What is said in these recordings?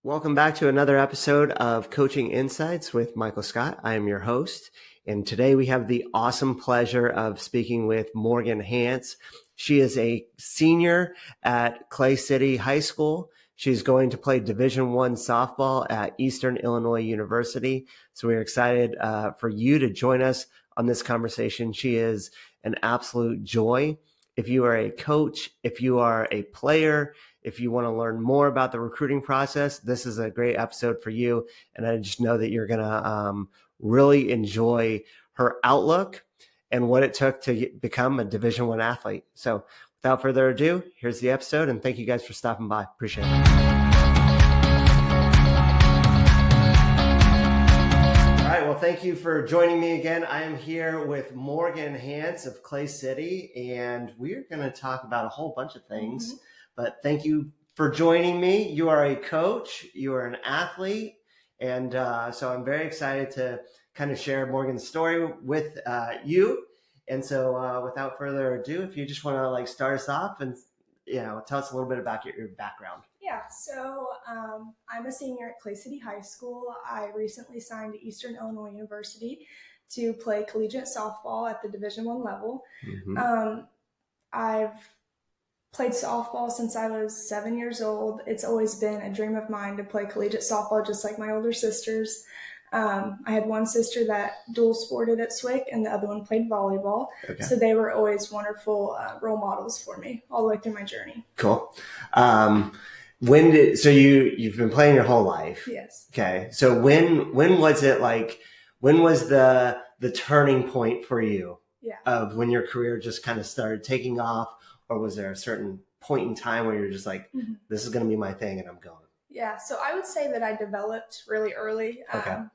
Welcome back to another episode of Coaching Insights with Michael Scott. I am your host, and today we have the awesome pleasure of speaking with Morgan Hance. She is a senior at Clay City High School. She's going to play Division I softball at Eastern Illinois University. So we're excited for you to join us on this conversation. She is an absolute joy. If you are a coach, if you are a player, if you want to learn more about the recruiting process, this is a great episode for you. And I just know that you're going to really enjoy her outlook and what it took to become a Division I athlete. So without further ado, here's the episode. And thank you guys for stopping by. Appreciate it. All right. Well, thank you for joining me again. I am here with Morgan Hance of Clay City, and we're going to talk about a whole bunch of things. Mm-hmm. But thank you for joining me. You are a coach, you are an athlete, and so I'm very excited to kind of share Morgan's story with you. And so without further ado, if you just want to start us off and tell us a little bit about your background. Yeah, so I'm a senior at Clay City High School. I recently signed to Eastern Illinois University to play collegiate softball at the Division I level. Mm-hmm. I've played softball since I was 7 years old. It's always been a dream of mine to play collegiate softball, just like my older sisters. I had one sister that dual sported at SWIC, and the other one played volleyball. Okay. So they were always wonderful role models for me all the way through my journey. Cool. You've been playing your whole life? Yes. Okay. So when was it when was the turning point for you? Yeah. Of when your career just kind of started taking off? Or was there a certain point in time where you're just like, mm-hmm. This is going to be my thing and I'm going? Yeah. So I would say that I developed really early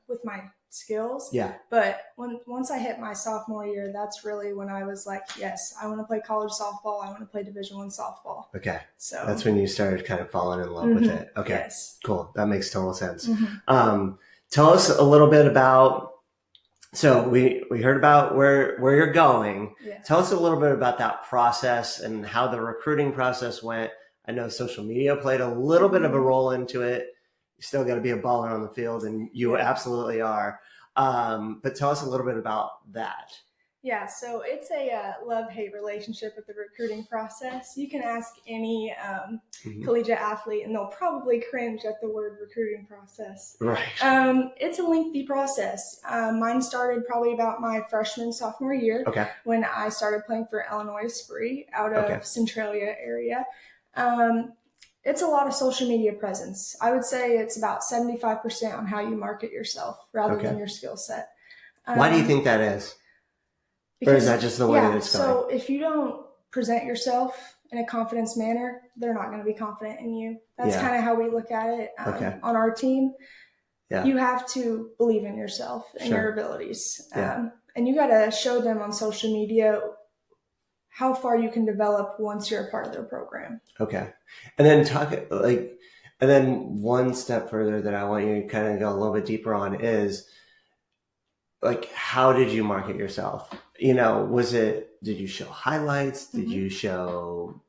with my skills. Yeah. But once I hit my sophomore year, that's really when I was like, yes, I want to play college softball. I want to play Division I softball. Okay. So that's when you started kind of falling in love mm-hmm. with it. Okay. Yes. Cool. That makes total sense. Mm-hmm. Tell us a little bit about, so we heard about where you're going. Yeah. Tell us a little bit about that process and how the recruiting process went. I know social media played a little bit of a role into it. You still got to be a baller on the field, and you absolutely are. But tell us a little bit about that. Yeah, so it's a love-hate relationship with the recruiting process. You can ask any collegiate athlete, and they'll probably cringe at the word recruiting process. Right. It's a lengthy process. Mine started probably about my freshman, sophomore year when I started playing for Illinois Spree out of Centralia area. It's a lot of social media presence. I would say it's about 75% on how you market yourself rather than your skill set. Why do you think that is? Or is that just the way that it's going? So if you don't present yourself in a confidence manner, they're not going to be confident in you. That's kind of how we look at it on our team. Yeah. You have to believe in yourself and your abilities. And you got to show them on social media how far you can develop once you're a part of their program. Okay. And then one step further that I want you to kind of go a little bit deeper on is, how did you market yourself? Did you show highlights? Did you show,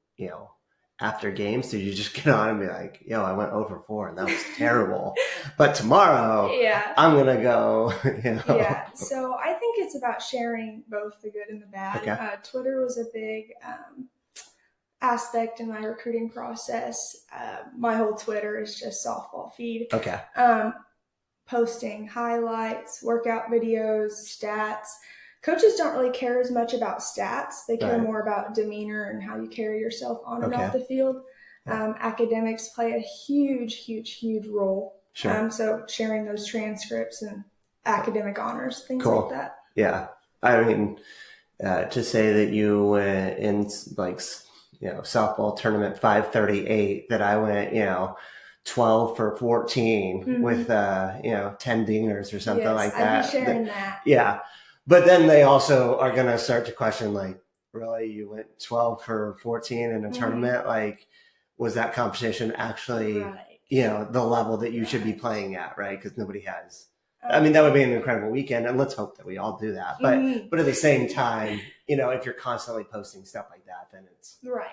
after games? Did you just get on and be like, I went 0-for-4 and that was terrible. But tomorrow I'm going to go, Yeah. So I think it's about sharing both the good and the bad. Okay. Twitter was a big aspect in my recruiting process. My whole Twitter is just softball feed. Okay. Posting highlights, workout videos, stats. Coaches don't really care as much about stats. They care more about demeanor and how you carry yourself on and off the field. Academics play a huge role. Sure. So sharing those transcripts and academic honors, things like that. Yeah. I mean, to say that you went in softball tournament 538, that I went, 12 for 14 with 10 dingers or something like that. I'd be sharing that. Yeah. But then they also are going to start to question, really, you went 12 for 14 in a tournament? Was that competition actually, the level that you should be playing at, right? Because nobody has. I mean, that would be an incredible weekend, and let's hope that we all do that. But at the same time, if you're constantly posting stuff like that, then it's right.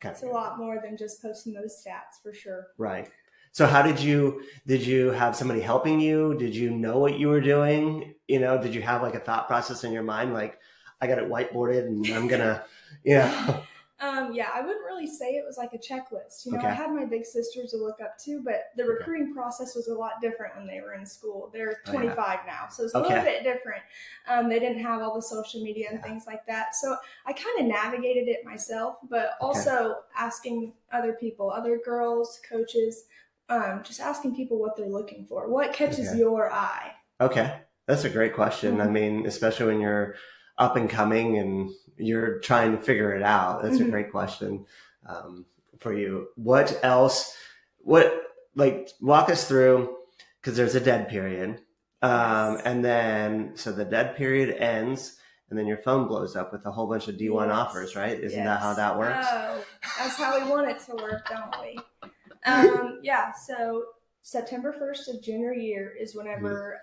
It's a lot more than just posting those stats, for sure. Right. So how did you have somebody helping you? Did you know what you were doing? Did you have like a thought process in your mind? Like, I got it whiteboarded and I'm gonna, yeah. Yeah, I wouldn't really say it was like a checklist. I Okay. had my big sisters to look up to, but the recruiting process was a lot different when they were in school. They're 25 now, so it's a little bit different. They didn't have all the social media and things like that. So I kind of navigated it myself, but also asking other people, other girls, coaches, just asking people what they're looking for. What catches your eye? Okay. That's a great question. I mean, especially when you're up and coming and you're trying to figure it out. That's a great question for you. What else? Walk us through, because there's a dead period. And then, so the dead period ends, and then your phone blows up with a whole bunch of D1 offers, right? Isn't that how that works? Oh, that's how we want it to work, don't we? So September 1st of junior year is whenever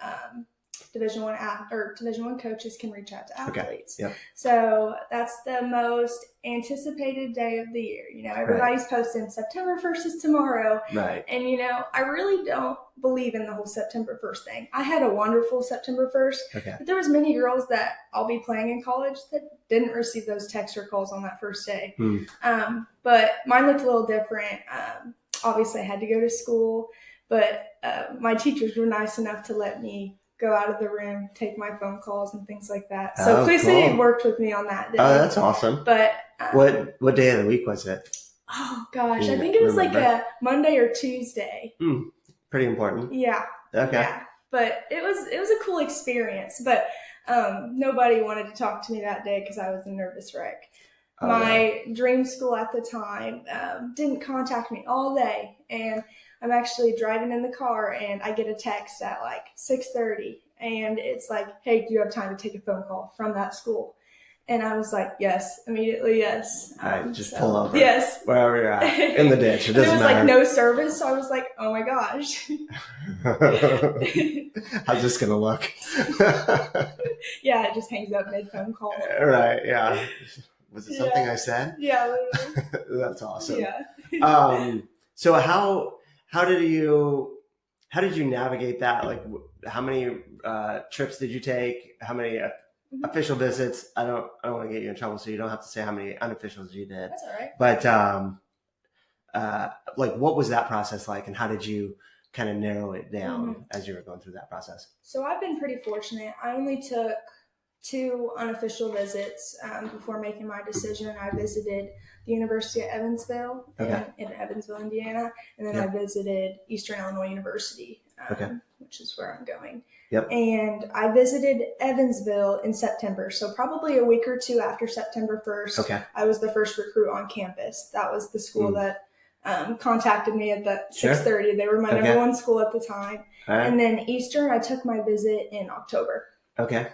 Division I coaches can reach out to athletes. Yep. So that's the most anticipated day of the year. Everybody's posting September 1st is tomorrow. Right. And I really don't believe in the whole September 1st thing. I had a wonderful September 1st, but there was many girls that I'll be playing in college that didn't receive those texts or calls on that first day. But mine looked a little different. Obviously I had to go to school, but my teachers were nice enough to let me go out of the room, take my phone calls and things like that. So Clay City worked with me on that day. Oh, that's awesome. But what day of the week was it? Oh gosh, I think it was like a Monday or Tuesday. Pretty important. Yeah. Okay. Yeah. But it was a cool experience. But nobody wanted to talk to me that day because I was a nervous wreck. My dream school at the time didn't contact me all day, and I'm actually driving in the car and I get a text at like 6:30 and it's like, hey, do you have time to take a phone call from that school? And I was like, yes, immediately, yes. All right, just pull over. Yes. Wherever you're at, in the ditch. It doesn't matter. There was like no service, so I was like, oh my gosh. How's this going to look? Yeah, it just hangs up mid-phone call. Right, yeah. Was it something I said? Yeah, literally. That's awesome. Yeah. So how did you navigate that? Like, how many trips did you take? How many official visits? I don't want to get you in trouble, so you don't have to say how many unofficials you did. That's all right. But what was that process like, and how did you kind of narrow it down as you were going through that process? So I've been pretty fortunate. I only took 2 unofficial visits before making my decision. I visited the University of Evansville in Evansville, Indiana, and then I visited Eastern Illinois University, which is where I'm going. Yep. And I visited Evansville in September, so probably a week or 2 after September 1st, I was the first recruit on campus. That was the school that contacted me at the 6:30. They were my number one school at the time. And then Eastern, I took my visit in October. Okay.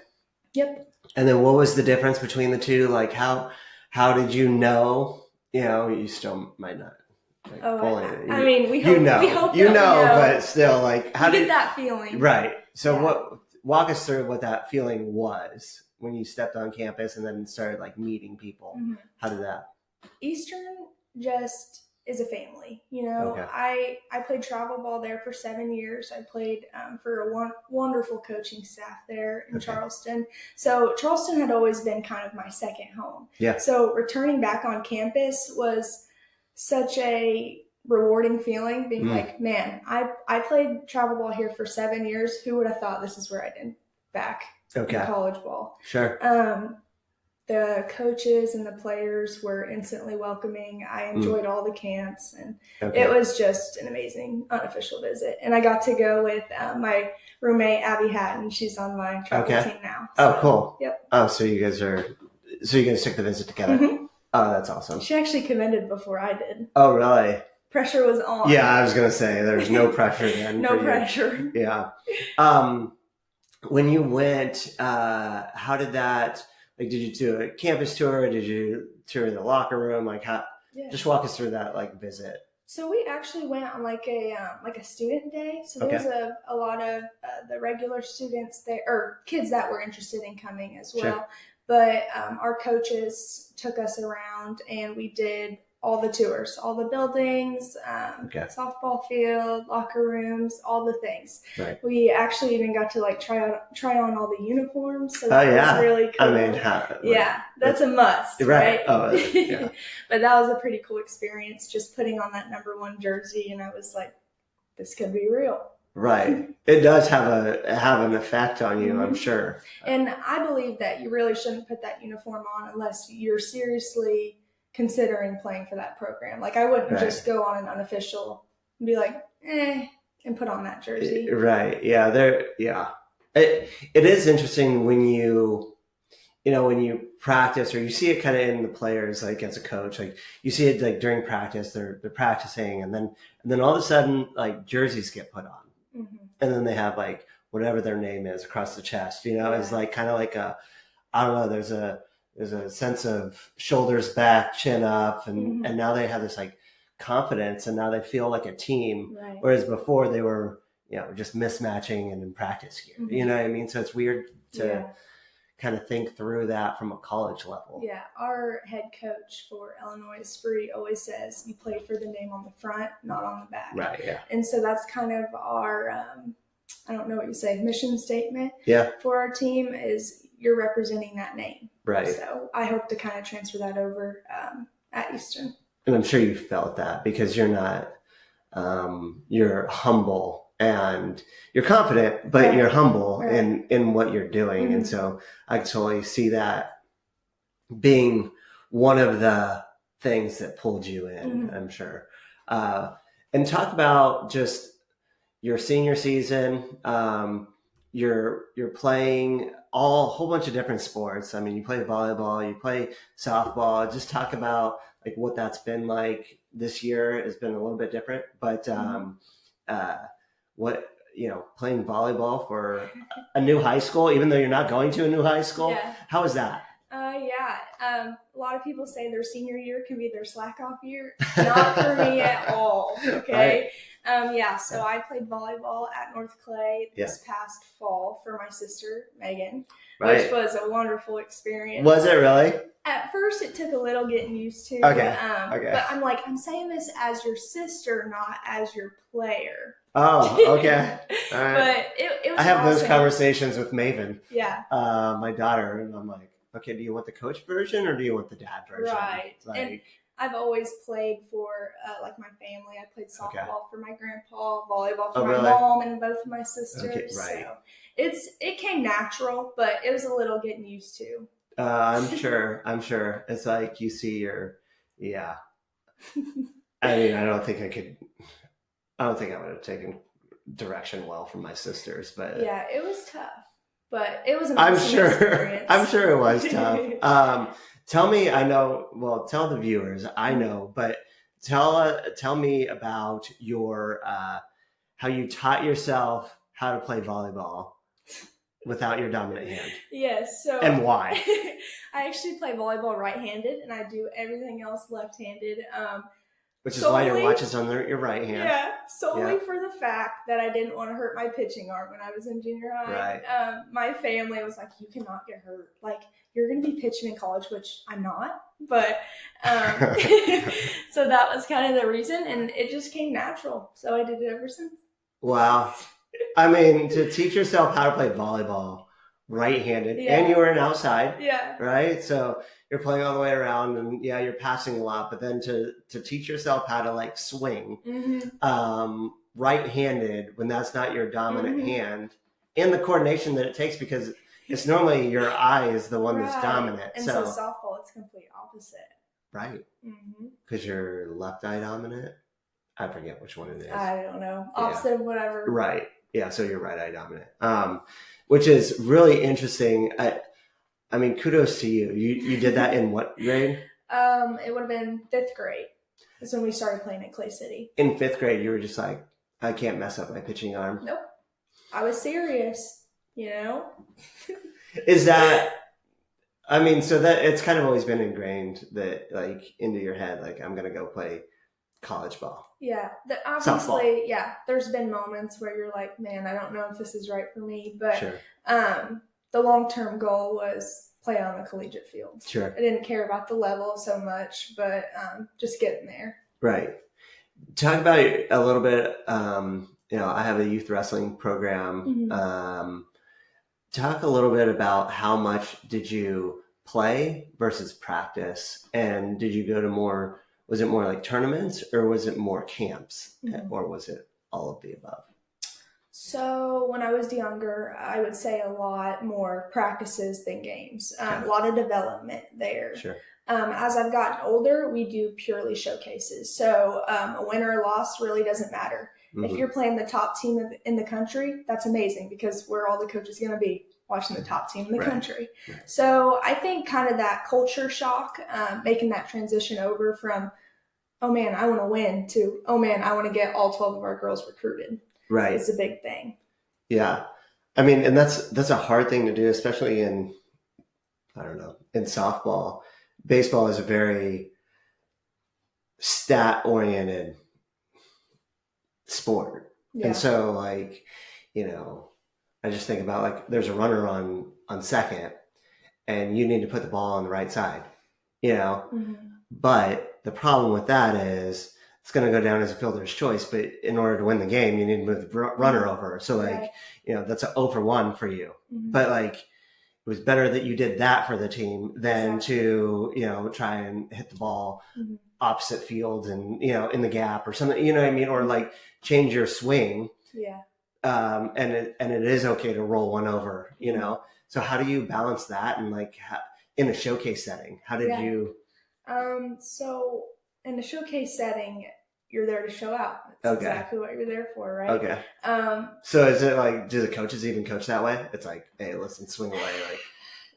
Yep. And then what was the difference between the two? Like, how did you know? You still might not. Like, I mean, we hope. We hope but still, like, how did get that feeling? Right. So, walk us through what that feeling was when you stepped on campus and then started like meeting people. How did that? Eastern just is a family. I played travel ball there for 7 years. I played for a wonderful coaching staff there in Charleston. So Charleston had always been kind of my second home. Yeah. So returning back on campus was such a rewarding feeling, being like, man, I played travel ball here for 7 years. Who would have thought this is where I'd end back in college ball? Sure. The coaches and the players were instantly welcoming. I enjoyed all the camps, and it was just an amazing unofficial visit. And I got to go with my roommate, Abby Hatton. She's on my travel team now. So, oh, cool. Yep. Oh, so you guys took the visit together. Oh, that's awesome. She actually committed before I did. Oh, really? Pressure was on. Yeah, I was going to say, there's no pressure then. No pressure. Yeah. When you went, how did that... Like, did you do a campus tour? Or did you tour the locker room? Like, how? Yeah. Just walk us through that visit. So we actually went on like a student day. So there was a lot of the regular students there, or kids that were interested in coming as well. Sure. But our coaches took us around, and we did all the tours, all the buildings, softball field, locker rooms, all the things. Right. We actually even got to like try on all the uniforms. So that was really cool. I mean, that's a must, right? Oh, yeah. But that was a pretty cool experience, just putting on that number 1 jersey, and I was like, this could be real. Right. It does have an effect on you, I'm sure. And I believe that you really shouldn't put that uniform on unless you're seriously considering playing for that program. Like, I wouldn't just go on an unofficial and be like, and put on that jersey. Right. Yeah. It is interesting when you practice, or you see it kind of in the players, like as a coach, like you see it like during practice, they're practicing, and then all of a sudden, like, jerseys get put on. And then they have like whatever their name is across the chest, it's like kind of like I don't know, there's a sense of shoulders back, chin up, and now they have this like confidence, and now they feel like a team. Right. Whereas before they were, just mismatching and in practice gear. You know what I mean? So it's weird to kind of think through that from a college level. Yeah, our head coach for Illinois Spree always says you play for the name on the front, not on the back. Right, yeah. And so that's kind of our, I don't know what you say, mission statement for our team is you're representing that name. Right. So I hope to kind of transfer that over at Eastern. And I'm sure you felt that because you're not, you're humble. And you're confident, but you're humble in what you're doing. And so I totally see that being one of the things that pulled you in, I'm sure. And talk about just your senior season. You're playing a whole bunch of different sports. I mean, you play volleyball, you play softball. Just talk about like what that's been like. This year has been a little bit different, but playing volleyball for a new high school, even though you're not going to a new high school. How is that? A lot of people say their senior year can be their slack off year. Not for me at all. Okay. Right. So I played volleyball at North Clay this past fall for my sister, Megan, which was a wonderful experience. Was it really? At first, it took a little getting used to. Okay. But I'm saying this as your sister, not as your player. Oh, okay. All right. But it was I have awesome. those conversations with Maven. Yeah. My daughter, and I'm like, okay, do you want the coach version or do you want the dad version? Right. And I've always played for my family. I played softball for my grandpa, volleyball for my mom, and both of my sisters. Okay, right. So it came natural, but it was a little getting used to. I'm sure. It's like you see I mean, I don't think I would have taken direction well from my sisters, but it was tough, but it was an awesome experience. I'm sure it was tough. Tell me, tell the viewers, I know, but tell me about your, how you taught yourself how to play volleyball without your dominant hand. Yes. So and why? I actually play volleyball right-handed, and I do everything else left-handed. Which is why your watch is on your right hand. Yeah, solely for the fact that I didn't want to hurt my pitching arm when I was in junior high. Right. My family was like, you cannot get hurt. Like, you're going to be pitching in college, which I'm not. But so that was kind of the reason, and it just came natural. So I did it ever since. Wow. I mean, to teach yourself how to play volleyball right-handed, and you were an outside, right? So you're playing all the way around, and you're passing a lot, but then to teach yourself how to like swing right-handed when that's not your dominant hand, and the coordination that it takes, because it's normally your eye is the one that's dominant. And so softball, it's complete opposite. Right. Because you're left eye dominant. I forget which one it is. I don't know. Opposite of whatever. Right. Yeah, so you're right eye dominant. Which is really interesting. I mean, kudos to you. You did that in what grade? It would have been 5th grade. That's when we started playing at Clay City. In 5th grade, you were just like, I can't mess up my pitching arm. Nope. I was serious, Is that, I mean, so that it's kind of always been ingrained that like into your head, like I'm going to go play college ball. Yeah. Obviously, there's been moments where you're like, man, I don't know if this is right for me. But the long-term goal was play on the collegiate field. Sure. I didn't care about the level so much, but just getting there. Right. Talk about a little bit, I have a youth wrestling program. Talk a little bit about how much did you play versus practice? And did you go to was it more like tournaments, or was it more camps, or was it all of the above? So when I was younger, I would say a lot more practices than games. A lot of development there. Sure. As I've gotten older, we do purely showcases. So a win or a loss really doesn't matter. If you're playing the top team in the country, that's amazing, because where all the coaches going to be watching the top team in the country. Right. So I think kind of that culture shock, making that transition over from, oh man, I want to win, to, oh man, I want to get all 12 of our girls recruited. Right. It's a big thing. Yeah. I mean, and that's a hard thing to do, especially in softball. Baseball is a very stat-oriented sport. Yeah. And so, I just think about, there's a runner on second, and you need to put the ball on the right side, But the problem with that is it's going to go down as a fielder's choice, but in order to win the game, you need to move the runner over. So, that's an 0 for 1 for you. But, it was better that you did that for the team than to, try and hit the ball opposite field and, in the gap or something, you know what I mean? Or change your swing. Yeah. And it is okay to roll one over, So how do you balance that? And in a showcase setting, how did you? So in a showcase setting, you're there to show out. That's exactly what you're there for, right? Okay. So is it do the coaches even coach that way? It's hey, listen, swing away.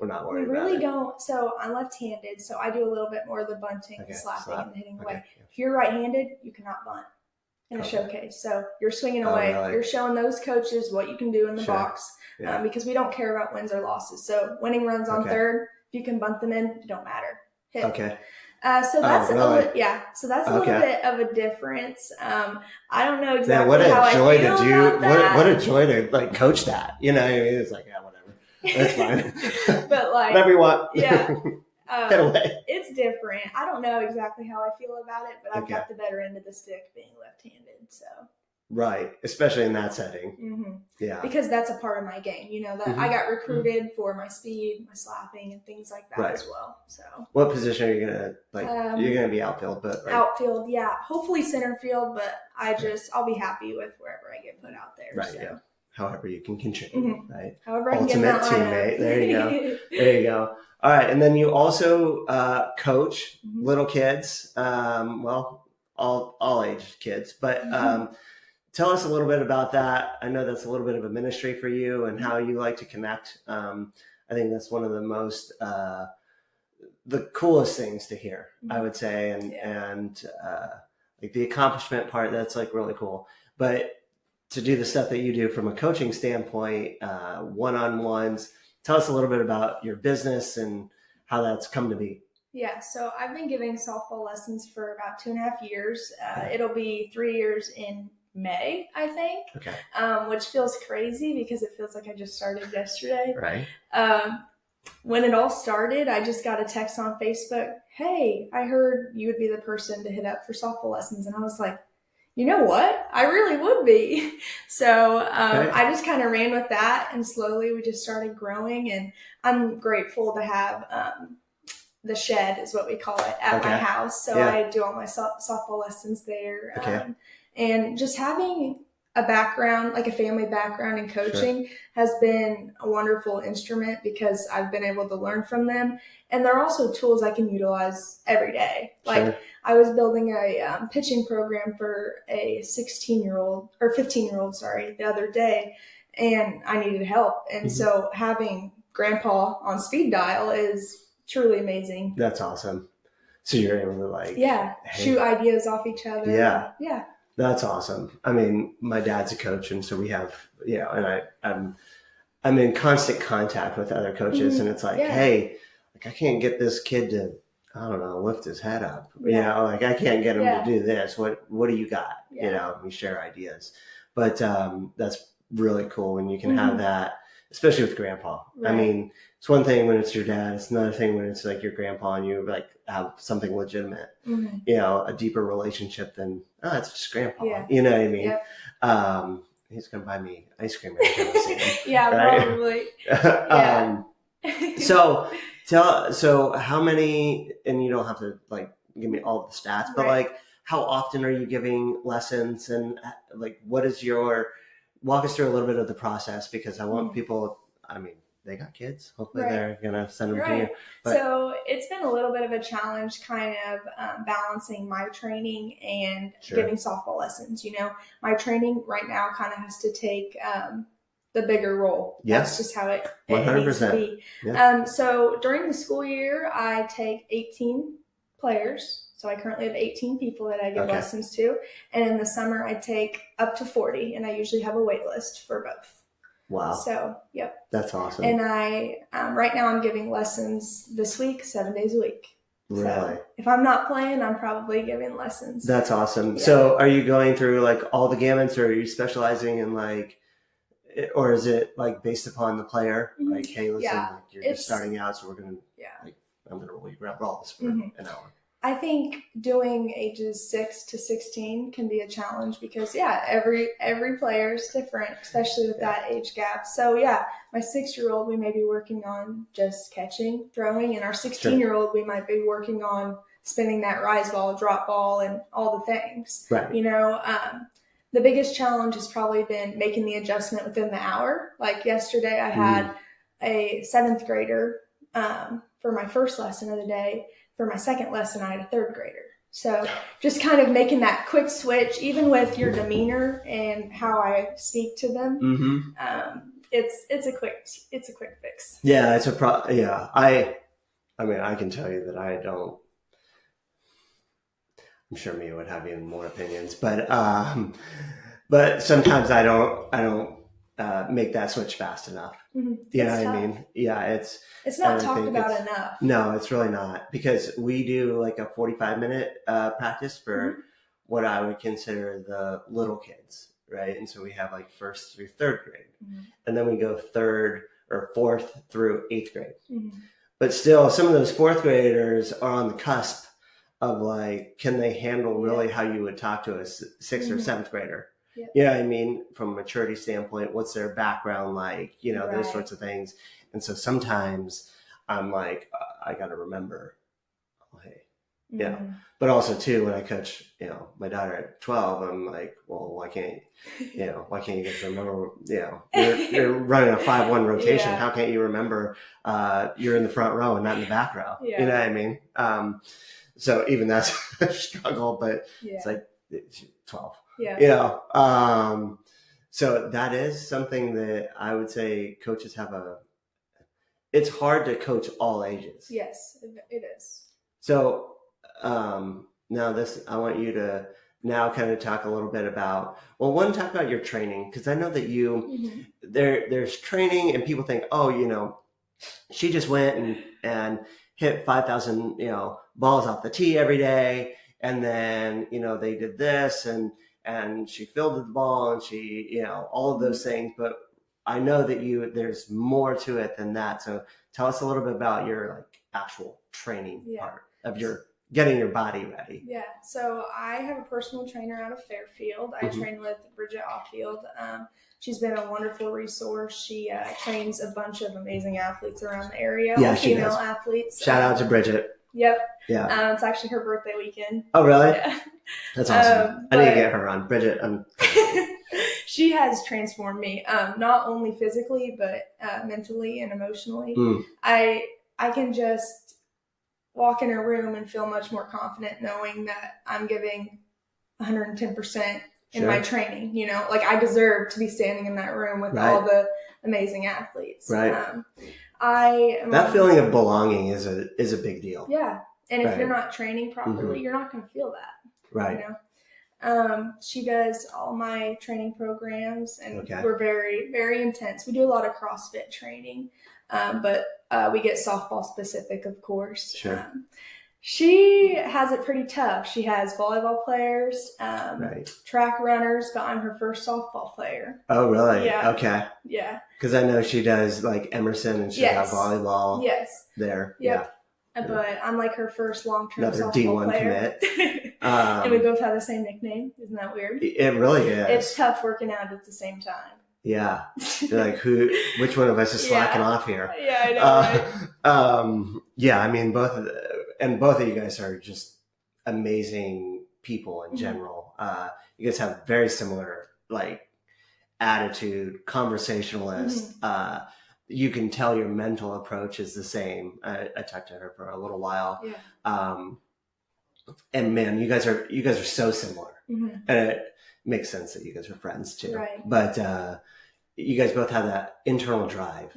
We're not worried about it. We really don't. So I'm left-handed, so I do a little bit more of the bunting, slapping, and hitting away. Okay. If you're right-handed, you cannot bunt in a showcase. So you're swinging away. Really? You're showing those coaches what you can do in the box, because we don't care about wins or losses. So winning runs on third, if you can bunt them in, it don't matter. Hit. Okay. So that's So that's a little bit of a difference. I don't know exactly how I feel about that. What a joy to coach that. It's whatever. That's fine. But whatever you want. Yeah. Get away. It's different. I don't know exactly how I feel about it, but I've got the better end of the stick being left-handed. So. Right, especially in that setting. Yeah, because that's a part of my game. That I got recruited for my speed, my slapping, and things like that as well. So, what position are you gonna you're gonna be outfield, but outfield, yeah, hopefully center field. But I'll be happy with wherever I get put out there. Right. So. Yeah. However you can contribute. Right. However I can Ultimate get that teammate. There you go. There you go. All right, and then you also coach little kids. All age kids, but. Tell us a little bit about that. I know that's a little bit of a ministry for you and how you like to connect. I think that's one of the most, the coolest things to hear, I would say. And the accomplishment part, that's really cool. But to do the stuff that you do from a coaching standpoint, one-on-ones, tell us a little bit about your business and how that's come to be. Yeah, so I've been giving softball lessons for about 2.5 years. It'll be 3 years in May, I think. Okay. Which feels crazy because it feels like I just started yesterday. Right. When it all started, I just got a text on Facebook. Hey, I heard you would be the person to hit up for softball lessons. And I was like, you know what? I really would be. So I just kind of ran with that, and slowly we just started growing. And I'm grateful to have the shed is what we call it at my house. So I do all my softball lessons there. Okay. And just having a background, a family background in coaching has been a wonderful instrument because I've been able to learn from them. And they're also tools I can utilize every day. I was building a pitching program for a 15-year-old, the other day, and I needed help. And so having grandpa on speed dial is truly amazing. That's awesome. So you're able to shoot ideas off each other. Yeah. Yeah. That's awesome. I mean, my dad's a coach, and so we have, and I'm in constant contact with other coaches, and it's hey, I can't get this kid to, I don't know, lift his head up. I can't get him to do this. What do you got? We share ideas, but that's really cool when you can have that especially with grandpa. Right. I mean, it's one thing when it's your dad. It's another thing when it's like your grandpa and you like have something legitimate, you know, a deeper relationship than, oh, it's just grandpa. Yeah. You know what I mean? Yep. He's going to buy me ice cream every time I see him. Yeah, right? probably. Yeah. So how many, and you don't have to like give me all the stats, but like how often are you giving lessons, and like what is walk us through a little bit of the process, because I want people, I mean, they got kids. Hopefully they're going to send them to you. But, so it's been a little bit of a challenge kind of balancing my training and giving softball lessons. You know, my training right now kind of has to take the bigger role. That's just how it 100%. Needs to be. Yeah. So during the school year, I take 18 players. So I currently have 18 people that I give lessons to. And in the summer, I take up to 40, and I usually have a wait list for both. Wow. So, yep. That's awesome. And I, right now I'm giving lessons this week, 7 days a week. Really? So if I'm not playing, I'm probably giving lessons. That's awesome. Yeah. So are you going through like all the gamuts, or are you specializing in like, or is it like based upon the player? Like, hey, listen, like you're just starting out, so we're going to, like, I'm going to roll you balls for an hour. I think doing ages 6 to 16 can be a challenge because, every player is different, especially with that age gap. So, my 6-year-old, we may be working on just catching, throwing, and our 16-year-old, we might be working on spinning that rise ball, drop ball, and all the things. Right. You know, the biggest challenge has probably been making the adjustment within the hour. Like yesterday, I had a 7th grader for my first lesson of the day. For my second lesson, I had a 3rd grader. So just kind of making that quick switch, even with your demeanor and how I speak to them. It's a quick fix. Yeah, it's a yeah. I mean, I can tell you that I don't. I'm sure Mia would have even more opinions, but sometimes I don't make that switch fast enough. You know what I mean? Yeah, it's not talked about enough. No, it's really not, because we do like a 45-minute practice for what I would consider the little kids, right? And so we have like 1st through 3rd grade, and then we go 3rd or 4th through 8th grade. But still, some of those 4th graders are on the cusp of like, can they handle really how you would talk to a 6th or 7th grader? Yep. You know what I mean? From a maturity standpoint, what's their background like? You know, those sorts of things. And so sometimes I'm like, I got to remember, oh, hey, But also too, when I coach, you know, my daughter at 12, I'm like, well, why can't you just remember, you know, you're running a 5-1 rotation. How can't you remember you're in the front row and not in the back row? You know what I mean? So even that's a struggle, but it's like 12. You know, so that is something that I would say coaches have it's hard to coach all ages. Yes, it is. So now I want you to now kind of talk a little bit about, talk about your training, because I know that you, there's training and people think, oh, you know, she just went and hit 5,000, you know, balls off the tee every day. And then, you know, they did this and she fielded the ball and she, you know, all of those things. But I know that there's more to it than that. So tell us a little bit about your like actual training part of your getting your body ready. Yeah. So I have a personal trainer out of Fairfield. I train with Bridget Offield. She's been a wonderful resource. She trains a bunch of amazing athletes around the area. Yeah, she female does. Athletes. Shout out to Bridget. Yep. Yeah. It's actually her birthday weekend. Oh, really? Yeah. That's awesome. I need to get her on. Bridget, she has transformed me, not only physically, but mentally and emotionally. I can just walk in a room and feel much more confident knowing that I'm giving 110% in my training. You know, like I deserve to be standing in that room with all the amazing athletes. Right. That feeling of belonging is a big deal. Yeah. And if you're not training properly, you're not going to feel that. Right. You know? She does all my training programs, and we're very, very intense. We do a lot of CrossFit training, but we get softball specific, of course. Sure. She has it pretty tough. She has volleyball players, Right. track runners, but I'm her first softball player. Oh, really? Yeah. Okay. Yeah. Because I know she does like Emerson and she'll have Yes. volleyball Yes. there. Yep. Yeah. But I'm like her first long-term Another softball D1 player. commit. And we both have the same nickname. Isn't that weird? It really is. It's tough working out at the same time. Yeah. You're like, which one of us is slacking off here? Yeah, I know, right? Yeah, I mean, both of you guys are just amazing people in general. You guys have very similar like attitude, conversationalist. You can tell your mental approach is the same. I talked to her for a little while. Yeah. And man, you guys are so similar. And it makes sense that you guys are friends too. Right. But you guys both have that internal drive.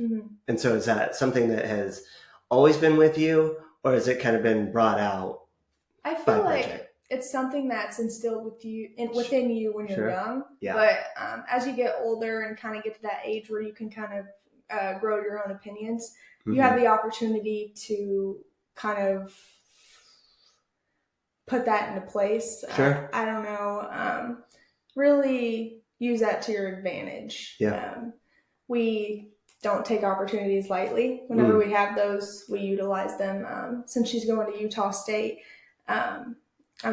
And so is that something that has always been with you, or has it kind of been brought out? I feel like it's something that's instilled within you when you're young. Yeah. But as you get older and kind of get to that age where you can kind of grow your own opinions, you have the opportunity to kind of put that into place. Sure. I don't know. Really use that to your advantage. Yeah. We don't take opportunities lightly. Whenever we have those, we utilize them. Since she's going to Utah State, I'm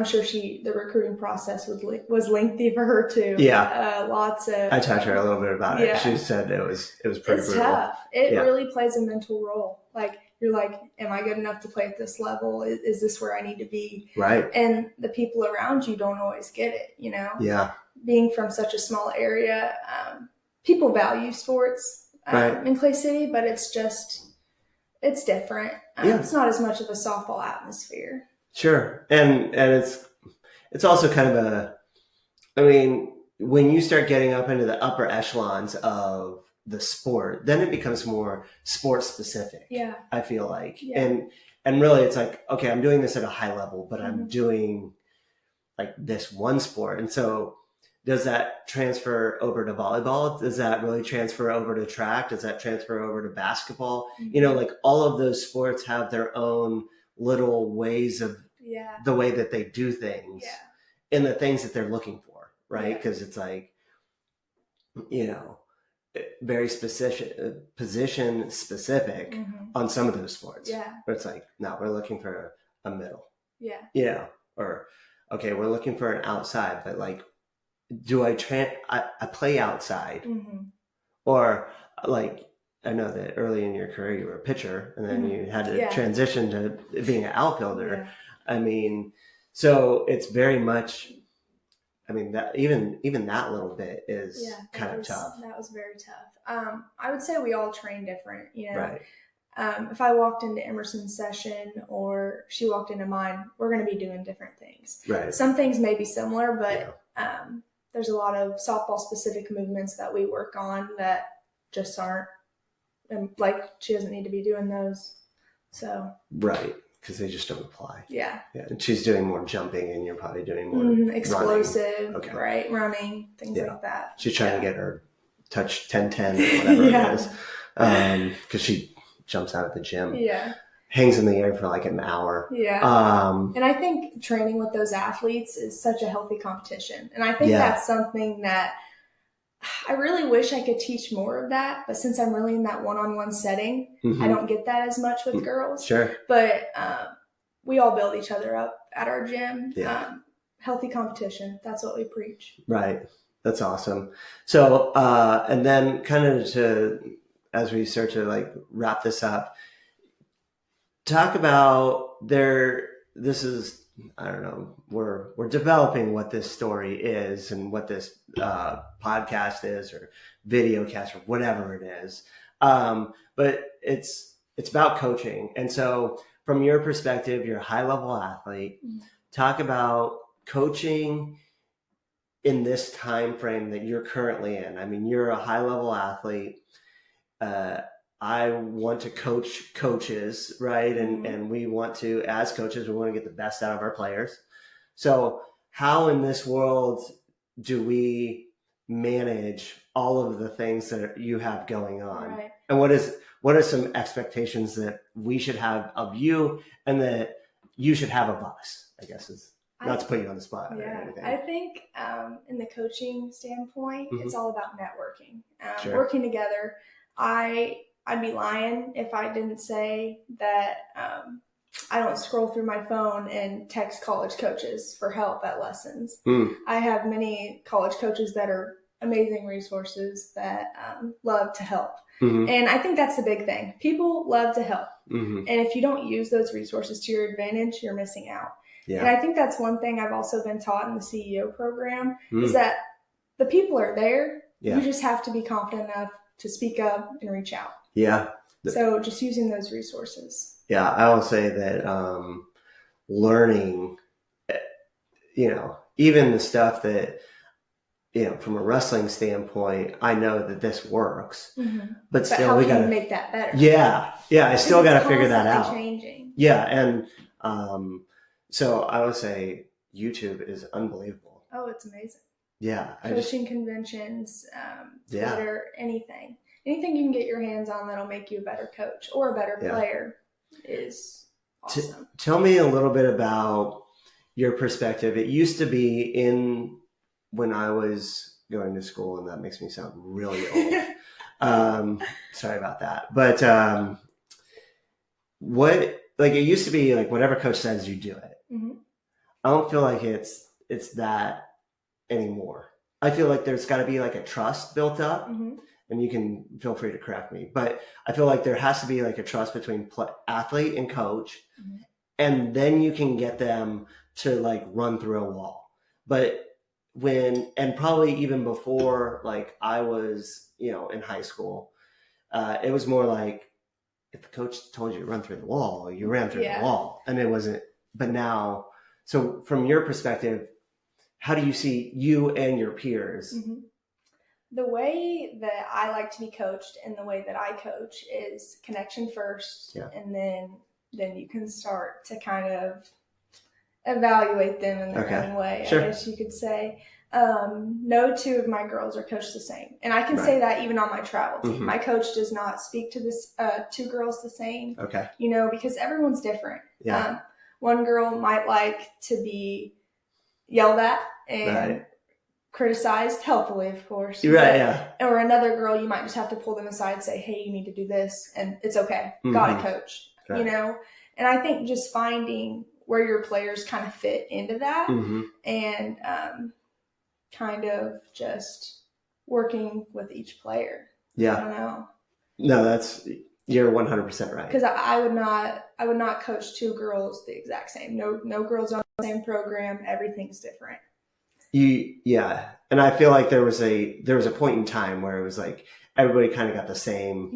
sure the recruiting process was lengthy for her too. Yeah. Lots of. I talked to her a little bit about it. She said it was pretty brutal. Tough. It really plays a mental role. Like you're like, am I good enough to play at this level? Is this where I need to be? Right. And the people around you don't always get it. You know. Yeah. Being from such a small area, people value sports in Clay City, but it's different. It's not as much of a softball atmosphere. Sure. And it's also kind of I mean, when you start getting up into the upper echelons of the sport, then it becomes more sport specific. Yeah. I feel like. Yeah. And really it's like, okay, I'm doing this at a high level, but I'm doing like this one sport. And so does that transfer over to volleyball? Does that really transfer over to track? Does that transfer over to basketball? You know, like all of those sports have their own little ways of the way that they do things and the things that they're looking for, right? Because it's like, you know, very specific, position specific on some of those sports. Yeah. Where it's like, no, we're looking for a middle. Yeah. You know, or, okay, we're looking for an outside, but like, do I play outside? Or like, I know that early in your career you were a pitcher and then you had to transition to being an outfielder. I mean, so it's very much, I mean, that even that little bit is kind of tough. That was very tough. I would say we all train different, you know. Right. If I walked into Emerson's session or she walked into mine, we're going to be doing different things. Right. Some things may be similar, but there's a lot of softball specific movements that we work on that just aren't, and like she doesn't need to be doing those. So. Right. Because they just don't apply. Yeah. And she's doing more jumping and you're probably doing more explosive, right? Running, things like that. She's trying to get her touch 10-10 or whatever it is. Because she jumps out at the gym. Yeah. Hangs in the air for like an hour. Yeah. And I think training with those athletes is such a healthy competition. And I think that's something that I really wish I could teach more of that. But since I'm really in that one-on-one setting, I don't get that as much with girls. Sure. But we all build each other up at our gym. Yeah. Healthy competition. That's what we preach. Right. That's awesome. So, and then kind of as we start to like wrap this up, talk about this is, I don't know, we're developing what this story is and what this podcast is or video cast or whatever it is. But it's about coaching. And so from your perspective, you're a high level athlete. Talk about coaching in this time frame that you're currently in. I mean, you're a high level athlete. I want to coach coaches, right? And we want to, as coaches, we want to get the best out of our players. So how in this world do we manage all of the things that you have going on? Right. And what are some expectations that we should have of you and that you should have a boss, I guess, is not to put you on the spot. Yeah, or anything. I think in the coaching standpoint, it's all about networking, Sure. working together. I'd be lying if I didn't say that I don't scroll through my phone and text college coaches for help at lessons. I have many college coaches that are amazing resources that love to help. And I think that's the big thing. People love to help. And if you don't use those resources to your advantage, you're missing out. Yeah. And I think that's one thing I've also been taught in the CEO program is that the people are there. Yeah. You just have to be confident enough to speak up and reach out. Yeah. So just using those resources. Yeah, I will say that learning, even the stuff that, from a wrestling standpoint, I know that this works, but still how we can got you make that better? Yeah, I still got to figure that out. Changing. Yeah, and so I would say YouTube is unbelievable. Oh, it's amazing. Yeah, coaching conventions, Twitter, anything you can get your hands on that'll make you a better coach or a better player is awesome. Tell me a little bit about your perspective. It used to be when I was going to school, and that makes me sound really old. Sorry about that. But it used to be like whatever coach says, you do it. I don't feel like it's that anymore. I feel like there's got to be like a trust built up, and you can feel free to correct me, but I feel like there has to be like a trust between athlete and coach, and then you can get them to like run through a wall. But and probably even before, like I was, in high school, it was more like if the coach told you to run through the wall, you ran through the wall, and it wasn't. But now, so from your perspective, how do you see you and your peers? The way that I like to be coached and the way that I coach is connection first, and then you can start to kind of evaluate them in their own way, I guess you could say. No two of my girls are coached the same. And I can say that even on my travel team. My coach does not speak to this two girls the same, because everyone's different. One girl might like to be yelled at and criticized, helpfully, of course. Or another girl, you might just have to pull them aside and say, hey, you need to do this, and it's okay. Got it, coach. And I think just finding where your players kind of fit into that and kind of just working with each player. I don't know. No, you're 100% right. Because I would not coach two girls the exact same. No girls on the same program. Everything's different. And I feel like there was a point in time where it was like everybody kind of got the same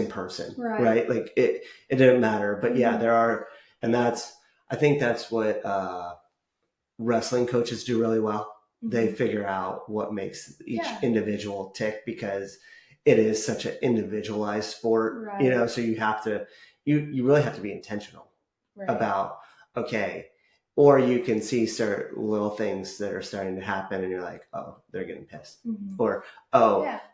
person, right? Like it didn't matter, but there are, and I think that's what wrestling coaches do really well. They figure out what makes each individual tick, because it is such an individualized sport, so you have to, you really have to be intentional about, or you can see certain little things that are starting to happen and you're like, oh, they're getting pissed, or,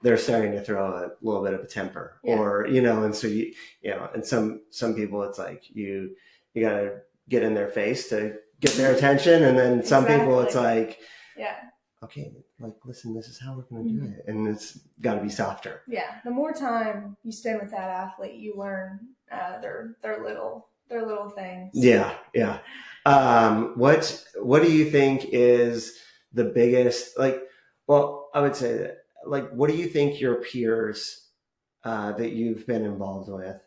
they're starting to throw a little bit of a temper, or, and so and some people, it's like, you got to get in their face to get their attention. And then some people it's like, okay, like, listen, this is how we're going to do it. And it's got to be softer. Yeah. The more time you spend with that athlete, you learn their little things. Yeah. What do you think is the biggest, I would say that, what do you think your peers that you've been involved with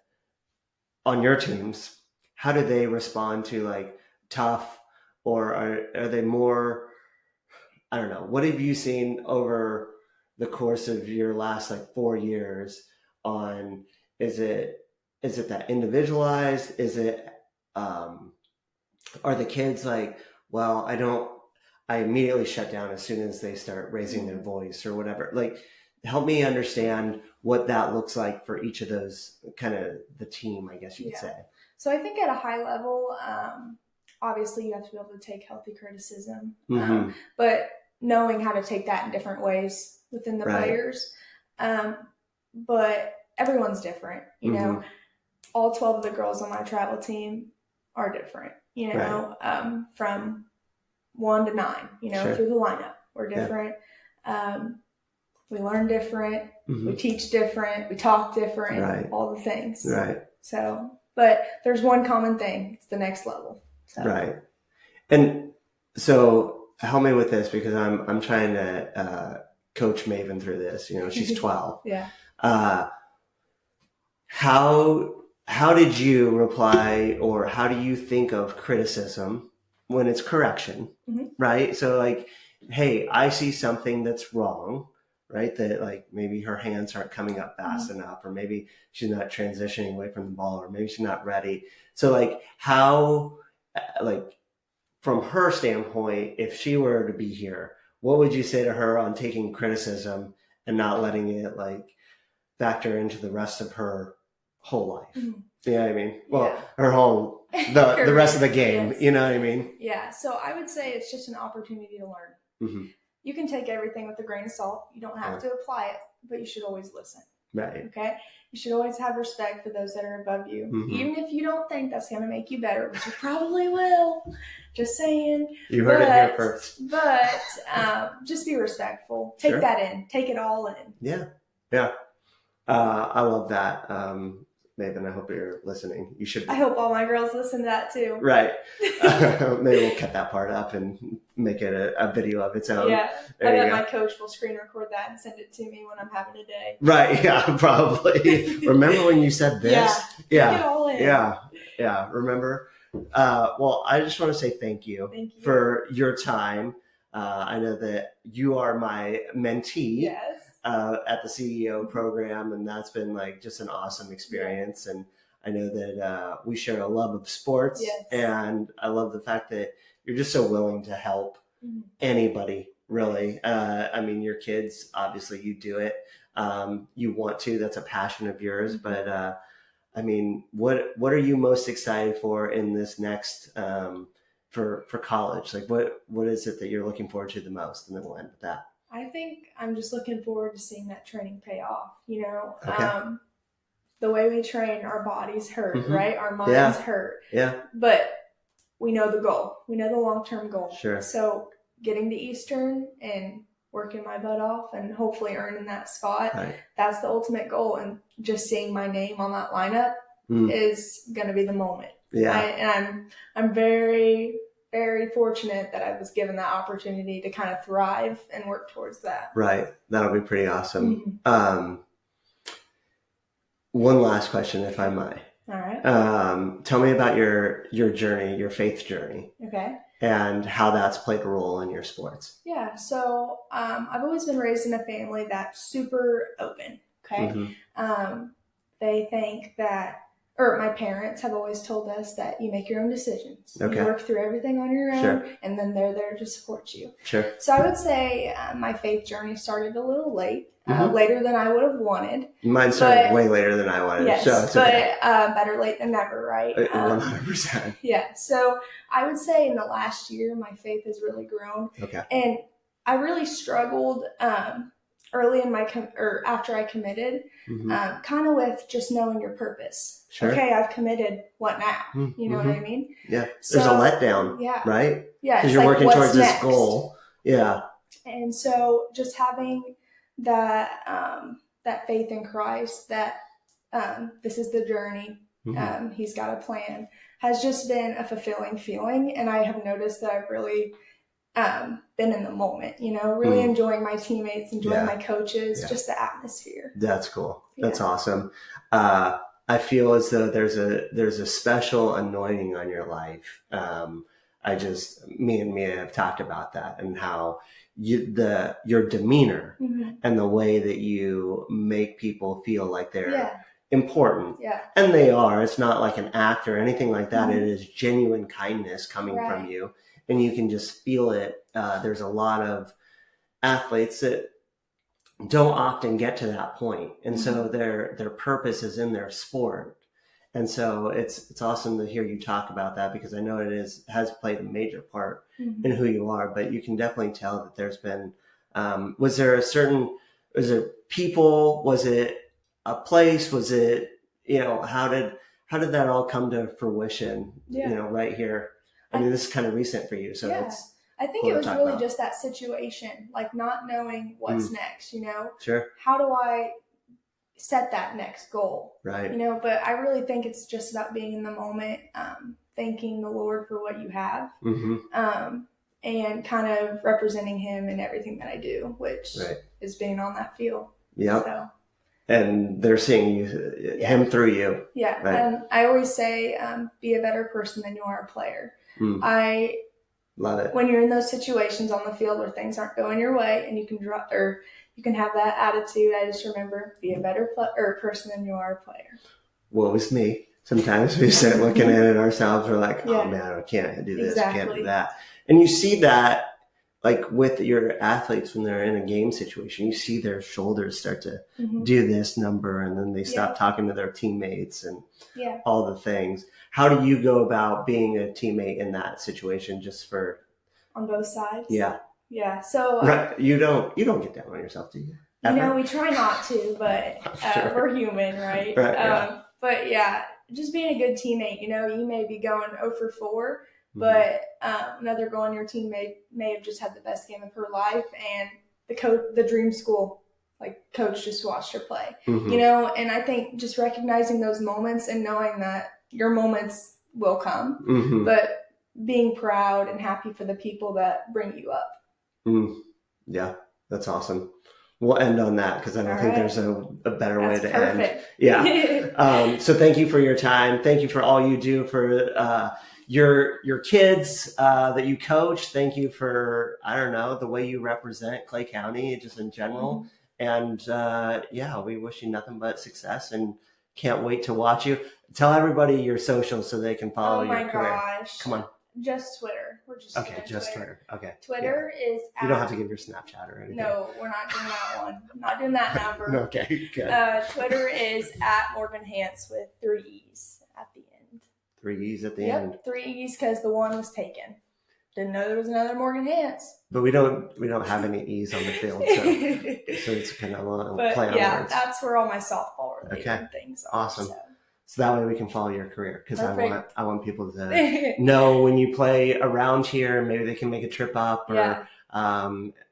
on your teams, how do they respond to tough, or are they more, I don't know, what have you seen over the course of your last 4 years on, is it that individualized? Is it, are the kids well, I immediately shut down as soon as they start raising their voice or whatever? Help me understand what that looks like for each of those, kind of the team, I guess you could say. So I think at a high level, obviously you have to be able to take healthy criticism, but knowing how to take that in different ways within the players. But everyone's different, all 12 of the girls on my travel team are different. from 1 to 9, through the lineup. We're different. We learn different. We teach different. We talk different. All the things. Right. So, but there's one common thing. It's the next level. So. Right. And so help me with this, because I'm trying to coach Maven through this. She's 12. Yeah. How did you reply, or how do you think of criticism when it's correction? Right. So like, hey, I see something that's wrong, right? That like maybe her hands aren't coming up fast enough, or maybe she's not transitioning away from the ball, or maybe she's not ready. So like how, like from her standpoint, if she were to be here, what would you say to her on taking criticism and not letting it like factor into the rest of her whole life? You know what I mean? Well, her whole, the rest of the game, you know what I mean? Yeah. So I would say it's just an opportunity to learn. You can take everything with a grain of salt. You don't have to apply it, but you should always listen. Right. Okay. You should always have respect for those that are above you, even if you don't think that's going to make you better, which you probably will. Just saying. You heard it here first. But just be respectful. Take that in. Take it all in. Yeah. Yeah. I love that. Maven, I hope you're listening. You should. I hope all my girls listen to that too. Right. Maybe we'll cut that part up and make it a video of its own. Yeah. I bet my coach will screen record that and send it to me when I'm having a day. Right. Yeah, probably. Remember when you said this? Yeah. Take it all in. Yeah. Yeah. Remember? Well, I just want to say thank you for your time. I know that you are my mentee. Yes. At the CEO program, and that's been like just an awesome experience. And I know that we share a love of sports, and I love the fact that you're just so willing to help anybody, really. I mean, your kids, obviously you do it. You want to, that's a passion of yours, but I mean, what are you most excited for in this next for college? Like what is it that you're looking forward to the most? And then we'll end with that. I think I'm just looking forward to seeing that training pay off. The way we train, our bodies hurt, right? Our minds hurt. Yeah. But we know the goal. We know the long-term goal. Sure. So getting to Eastern and working my butt off and hopefully earning that spot, that's the ultimate goal. And just seeing my name on that lineup is going to be the moment. Yeah. And I'm very, very fortunate that I was given that opportunity to kind of thrive and work towards that. Right. That'll be pretty awesome. One last question, if I might. All right. Tell me about your journey, your faith journey. Okay. And how that's played a role in your sports. Yeah. So I've always been raised in a family that's super open. Okay. They think that, or my parents have always told us that you make your own decisions. Okay. You work through everything on your own, and then they're there to support you. Sure. So I would say my faith journey started a little late, later than I would have wanted. Mine started way later than I wanted. Yes, so it's okay. Better late than never, right? 100%. Yeah. So I would say in the last year, my faith has really grown. Okay. And I really struggled early in after I committed, kind of with just knowing your purpose. Sure. Okay, I've committed. What now? You know what I mean? Yeah. So, there's a letdown. Yeah. Right? Yeah. Because you're working towards this goal. Yeah. And so just having that that faith in Christ, that this is the journey. He's got a plan, has just been a fulfilling feeling. And I have noticed that I've really been in the moment, really enjoying my teammates, enjoying my coaches, just the atmosphere. That's cool. That's awesome. I feel as though there's a special anointing on your life. Me and Mia have talked about that, and how your demeanor and the way that you make people feel like they're important. Yeah. And they are. It's not like an act or anything like that. It is genuine kindness coming from you. And you can just feel it. There's a lot of athletes that don't often get to that point. And so their purpose is in their sport. And so it's awesome to hear you talk about that, because I know has played a major part in who you are. But you can definitely tell that there's been, was it people? Was it a place? Was it, how did that all come to fruition, right here? I mean, this is kind of recent for you, so it's I think it was really just that situation, like not knowing what's next, you know? Sure. How do I set that next goal? Right. You know, but I really think it's just about being in the moment, thanking the Lord for what you have, and kind of representing Him in everything that I do, which is being on that field. Yeah. So. And they're seeing Him through you. Yeah. Right? And I always say, be a better person than you are a player. I love it. When you're in those situations on the field where things aren't going your way and you can have that attitude, I just remember, be a better person than you are a player. Well, it's me. Sometimes we start looking at it ourselves. We're like, oh man, I can't do this. I can't do that. And you see that like with your athletes when they're in a game situation, you see their shoulders start to do this number, and then they stop talking to their teammates and all the things. How do you go about being a teammate in that situation, just for on both sides? Yeah. So you don't get down on yourself, do you? Ever? You know, we try not to, but we're human, right? But yeah, just being a good teammate. You know, you may be going 0 for 4. But another girl on your team may have just had the best game of her life, and the dream school coach just watched her play. You know, and I think just recognizing those moments and knowing that your moments will come, but being proud and happy for the people that bring you up. Yeah, that's awesome. We'll end on that because I don't think there's a better way to end. Yeah. So thank you for your time. Thank you for all you do for your kids that you coach. Thank you for, I don't know, the way you represent Clay County just in general. And we wish you nothing but success and can't wait to watch you. Tell everybody your socials so they can follow your career. Oh my gosh. Come on. Just Twitter. We're just Twitter. Okay. Twitter is you don't have to give your Snapchat or anything. No, we're not doing that one. Not doing that number. Okay, good. Twitter is at Morgan Hance with 3 E's at the end. 3 E's at the end. 3 E's because the one was taken. Didn't know there was another Morgan Hance. But we don't have any E's on the field, so it's kind of a play on words. That's where all my softball related things are. Awesome. So that way we can follow your career, because I want people to know when you play around here, maybe they can make a trip up, or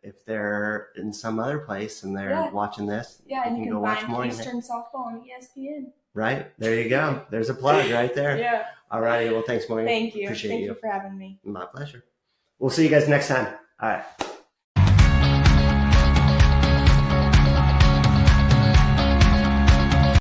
if they're in some other place and they're watching this, and you can go watch more. Eastern softball on ESPN. Right, there you go. There's a plug right there. All righty. Well, thanks, Morgan. Thank you. Appreciate you. Thank you for having me. My pleasure. We'll see you guys next time. All right.